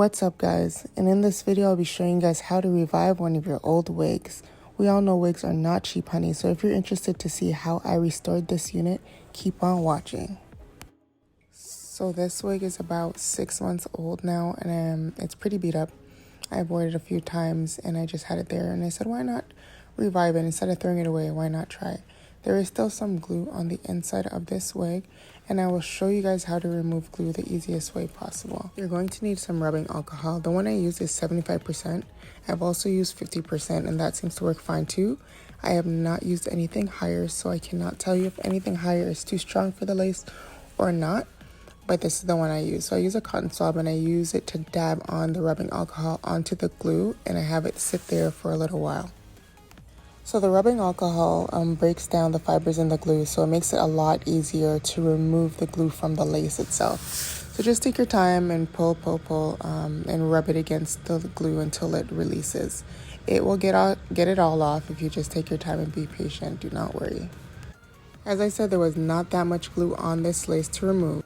What's up guys, and in this video I'll be showing you guys how to revive one of your old wigs. We all know wigs are not cheap, honey, so if you're interested to see how I restored this unit, keep on watching. So this wig is about 6 months old now, and it's pretty beat up. I've worn it a few times and I just had it there, and I said why not revive it instead of throwing it away, why not try it. There is still some glue on the inside of this wig, and I will show you guys how to remove glue the easiest way possible. You're going to need some rubbing alcohol. The one I use is 75%. I've also used 50%, and that seems to work fine too. I have not used anything higher, so I cannot tell you if anything higher is too strong for the lace or not, but this is the one I use. So I use a cotton swab and I use it to dab on the rubbing alcohol onto the glue, and I have it sit there for a little while. So the rubbing alcohol breaks down the fibers in the glue, so it makes it a lot easier to remove the glue from the lace itself. So just take your time and pull, and rub it against the glue until it releases. It will get it all off if you just take your time and be patient. Do not worry. As I said, there was not that much glue on this lace to remove.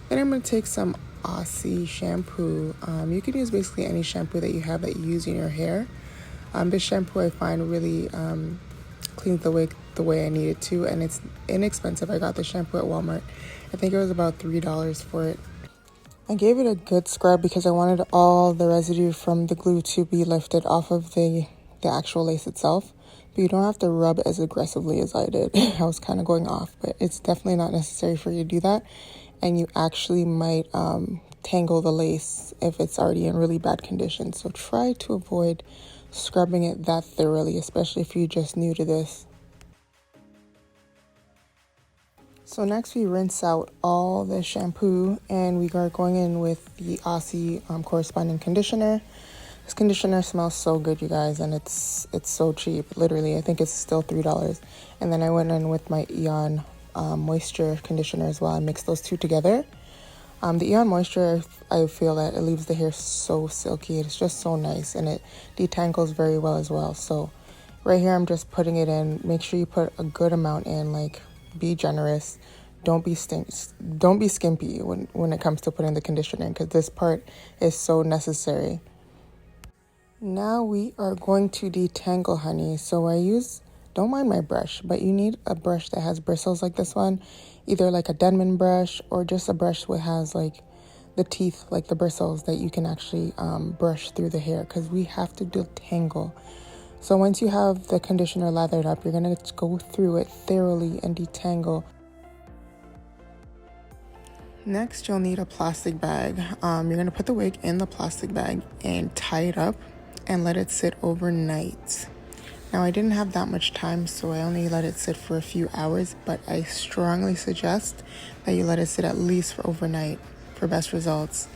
Then I'm going to take some Aussie shampoo. You can use basically any shampoo that you have that you use in your hair. This shampoo I find really cleans the wig the way I need it to, and it's inexpensive. I got the shampoo at Walmart. I think it was about $3 for it. I gave it a good scrub because I wanted all the residue from the glue to be lifted off of the actual lace itself. But you don't have to rub as aggressively as I did. I was kind of going off, but it's definitely not necessary for you to do that. And you actually might tangle the lace if it's already in really bad condition. So try to avoid scrubbing it that thoroughly, especially if you're just new to this. So next we rinse out all the shampoo, and we are going in with the Aussie corresponding conditioner. This conditioner smells so good, you guys, and it's so cheap. Literally, I think it's still $3. And then I went in with my Eon moisture conditioner as well. I mixed those two together. The Eon Moisture, I feel that it leaves the hair so silky. It's just so nice, and it detangles very well as well. So right here, I'm just putting it in. Make sure you put a good amount in. Like, be generous. Don't be skimpy when it comes to putting the conditioner in, because this part is so necessary. Now we are going to detangle, honey. So don't mind my brush, but you need a brush that has bristles like this one. Either like a Denman brush or just a brush that has like the teeth, like the bristles that you can actually brush through the hair, because we have to detangle. So once you have the conditioner lathered up, you're going to go through it thoroughly and detangle. Next, you'll need a plastic bag. You're going to put the wig in the plastic bag and tie it up and let it sit overnight. Now, I didn't have that much time, so I only let it sit for a few hours, but I strongly suggest that you let it sit at least for overnight for best results.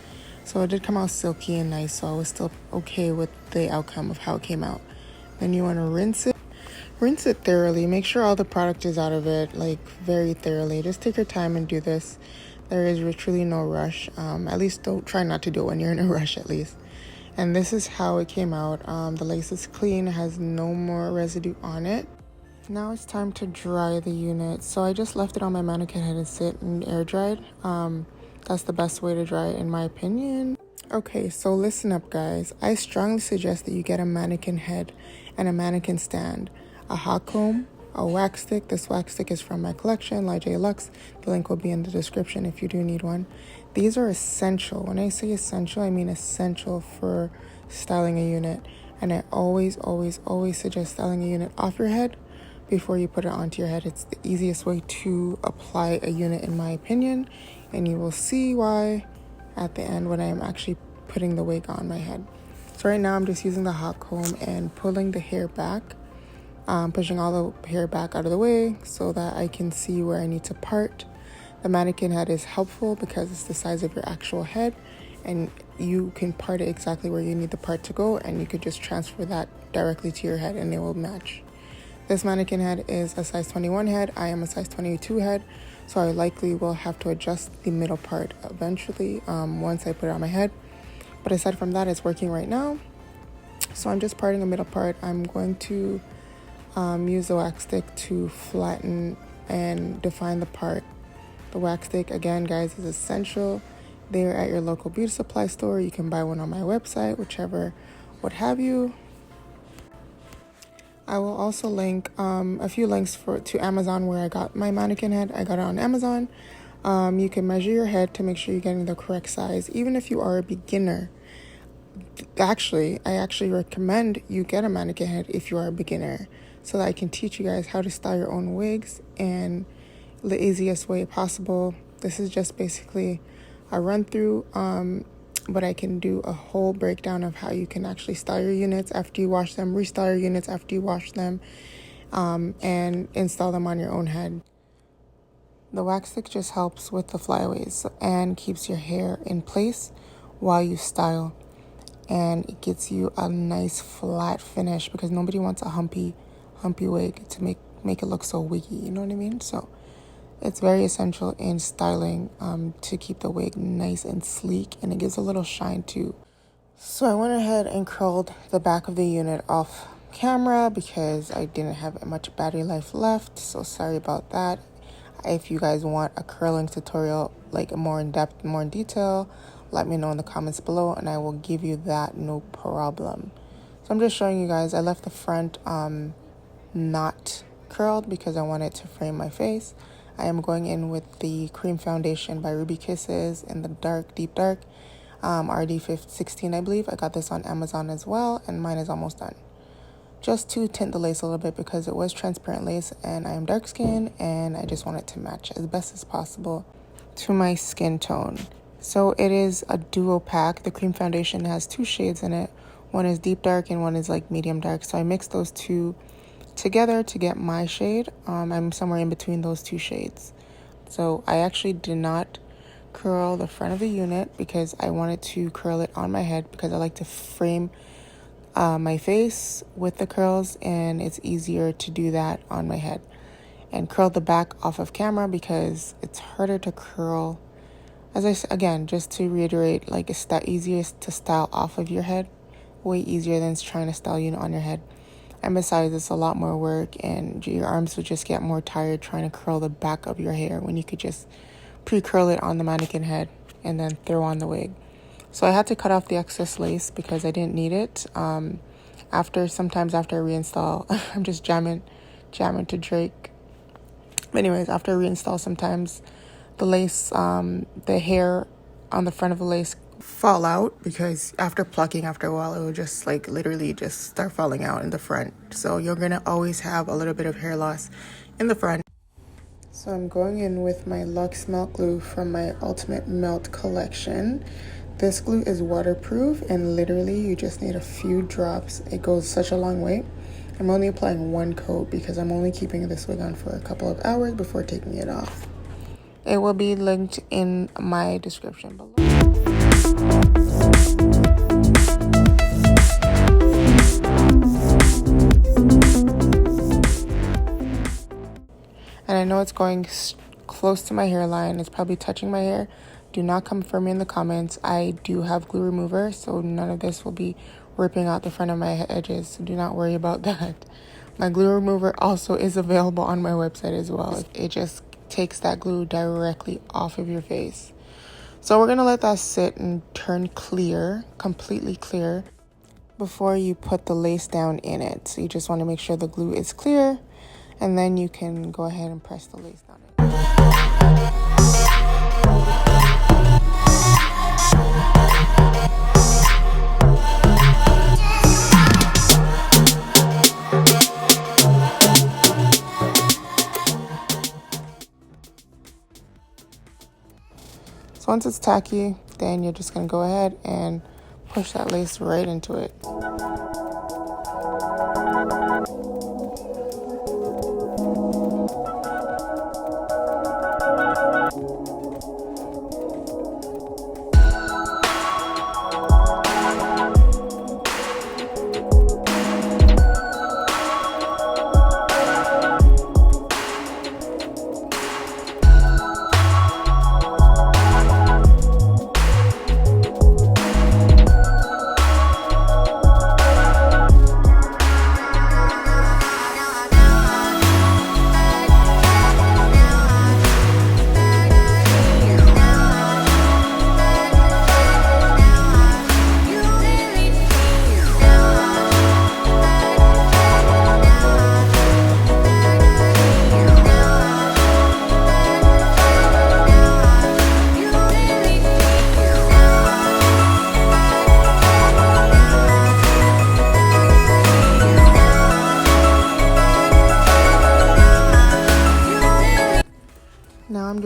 So it did come out silky and nice, so I was still okay with the outcome of how it came out. Then you want to rinse it thoroughly. Make sure all the product is out of it, like very thoroughly. Just take your time and do this. There is truly no rush. At least try not to do it when you're in a rush, at least. And this is how it came out. The lace is clean, has no more residue on it. Now it's time to dry the unit. So I just left it on my mannequin head and sit and air dried. That's the best way to dry it in my opinion. Okay, so listen up guys. I strongly suggest that you get a mannequin head and a mannequin stand, a hot comb, a wax stick. This wax stick is from my collection, LUXE. The link will be in the description if you do need one. These are essential. When I say essential, I mean essential for styling a unit. And I always suggest styling a unit off your head before you put it onto your head. It's the easiest way to apply a unit in my opinion. And you will see why at the end when I am actually putting the wig on my head. So right now I'm just using the hot comb and pulling the hair back. Pushing all the hair back out of the way so that I can see where I need to part. The mannequin head is helpful because it's the size of your actual head, and you can part it exactly where you need the part to go, and you could just transfer that directly to your head and it will match. This mannequin head is a size 21 head. I am a size 22 head, so I likely will have to adjust the middle part eventually once I put it on my head. But aside from that, it's working right now. So I'm just parting the middle part. I'm going to use the wax stick to flatten and define the part. The wax stick, again guys, is essential. They're at your local beauty supply store. You can buy one on my website, whichever, what have you. I will also link a few links to Amazon where I got my mannequin head. I got it on Amazon. You can measure your head to make sure you're getting the correct size, even if you are a beginner. I actually recommend you get a mannequin head if you are a beginner, so that I can teach you guys how to style your own wigs in the easiest way possible. This is just basically a run through, but I can do a whole breakdown of how you can actually style your units after you wash them, restyle your units after you wash them, and install them on your own head. The wax stick just helps with the flyaways and keeps your hair in place while you style. And it gets you a nice flat finish, because nobody wants a humpy wig to make it look so wiggy, you know what I mean? So it's very essential in styling to keep the wig nice and sleek, and it gives a little shine too. So I went ahead and curled the back of the unit off camera because I didn't have much battery life left, so sorry about that. If you guys want a curling tutorial, like more in depth, more in detail, let me know in the comments below and I will give you that, no problem. So I'm just showing you guys. I left the front not curled because I wanted to frame my face. I am going in with the cream foundation by Ruby Kisses in the dark, deep dark, RD16, I believe. I got this on Amazon as well, and mine is almost done. Just to tint the lace a little bit because it was transparent lace and I am dark skinned and I just want it to match as best as possible to my skin tone. So it is a duo pack. The cream foundation has 2 shades in it. One is deep dark and one is like medium dark. So I mixed those 2 together to get my shade. I'm somewhere in between those 2 shades. So I actually did not curl the front of the unit because I wanted to curl it on my head because I like to frame my face with the curls, and it's easier to do that on my head. And curl the back off of camera because it's harder to curl. As I said, again, just to reiterate, like it's easier to style off of your head, way easier than trying to style unit on your head. And besides, it's a lot more work and your arms would just get more tired trying to curl the back of your hair when you could just pre-curl it on the mannequin head and then throw on the wig. So I had to cut off the excess lace because I didn't need it. Sometimes after I reinstall, I'm just jamming to Drake. But anyways, after I reinstall, sometimes the lace, the hair on the front of the lace fall out because after plucking after a while, it will just like literally just start falling out in the front. So you're gonna always have a little bit of hair loss in the front. So I'm going in with my LUXE melt glue from my Ultimate Melt collection. This glue is waterproof and literally you just need a few drops. It goes such a long way. I'm only applying 1 coat because I'm only keeping this wig on for a couple of hours before taking it off. It will be linked in my description below. And I know it's going close to my hairline. It's probably touching my hair. Do not come for me in the comments. I do have glue remover, so none of this will be ripping out the front of my edges. So do not worry about that. My glue remover also is available on my website as well. It just takes that glue directly off of your face. So we're going to let that sit and turn clear, completely clear, before you put the lace down in it. So you just want to make sure the glue is clear, and then you can go ahead and press the lace down in it. So once it's tacky, then you're just going to go ahead and push that lace right into it.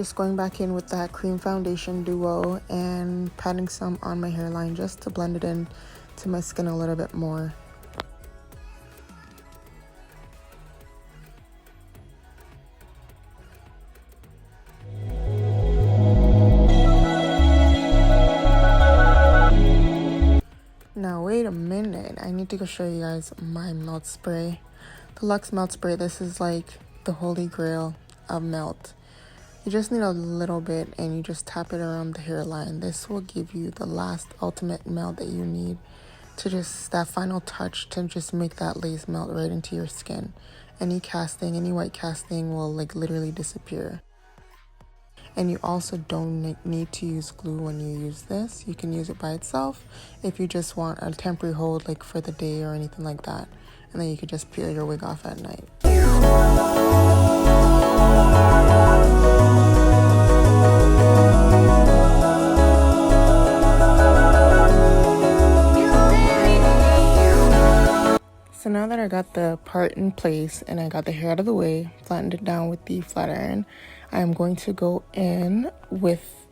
just going back in with that cream foundation duo and patting some on my hairline just to blend it in to my skin a little bit more. Now wait a minute, I need to go show you guys my melt spray. The LUXE melt spray, this is like the holy grail of melt. You just need a little bit and you just tap it around the hairline. This will give you the last ultimate melt that you need to just, that final touch to just make that lace melt right into your skin. Any casting, any white casting will like literally disappear. And you also don't need to use glue when you use this. You can use it by itself if you just want a temporary hold like for the day or anything like that. And then you could just peel your wig off at night. So now that I got the part in place and I got the hair out of the way, flattened it down with the flat iron, I am going to go in with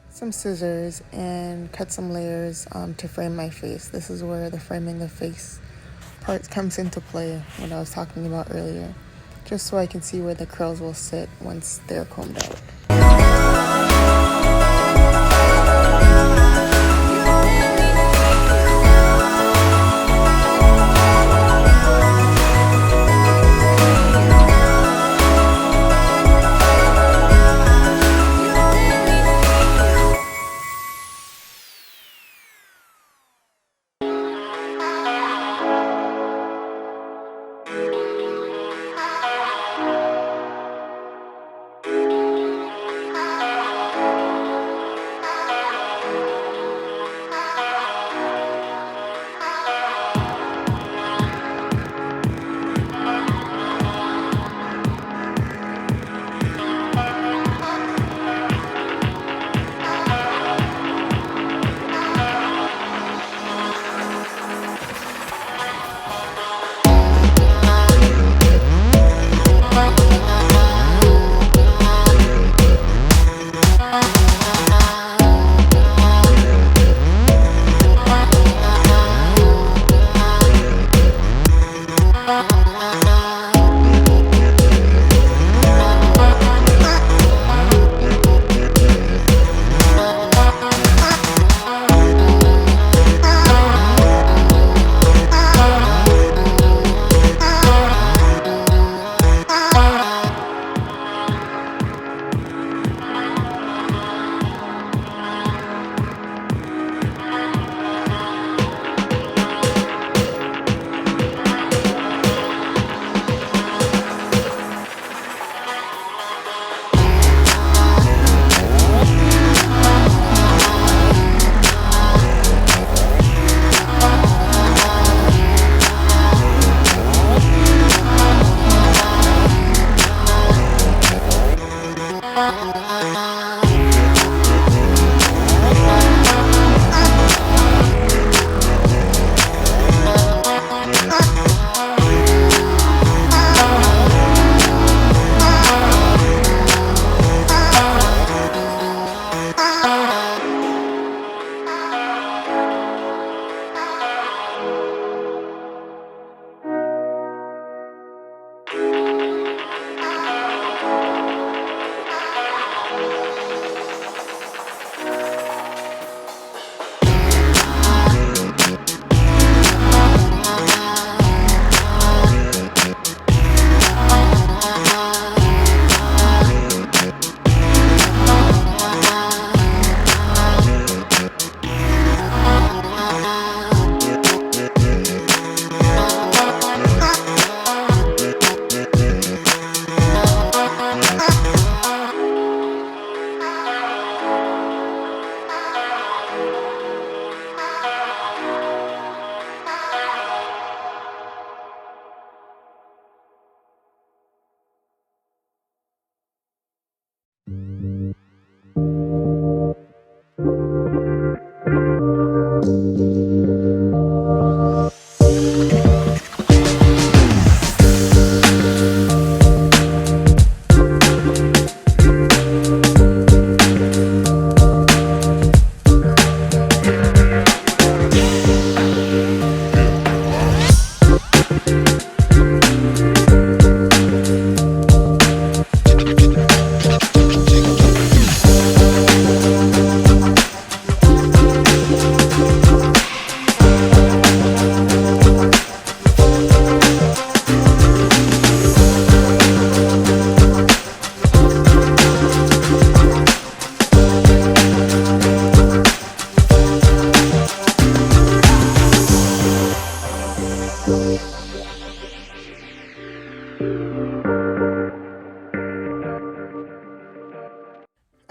some scissors and cut some layers to frame my face. This is where the framing the face part comes into play, what I was talking about earlier, just so I can see where the curls will sit once they're combed out.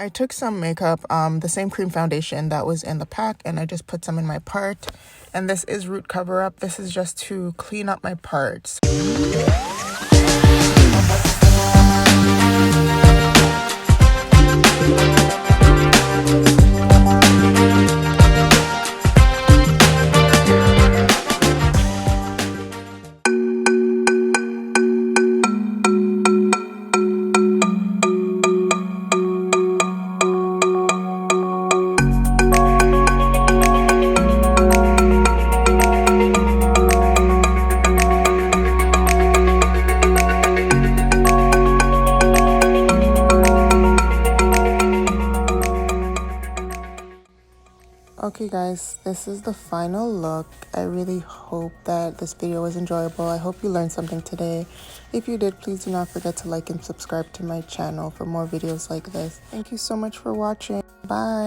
I took some makeup, the same cream foundation that was in the pack, and I just put some in my part. And this is Root Cover Up. This is just to clean up my parts. Okay guys, this is the final look. I really hope that this video was enjoyable. I hope you learned something today. If you did, please do not forget to like and subscribe to my channel for more videos like this. Thank you so much for watching. Bye.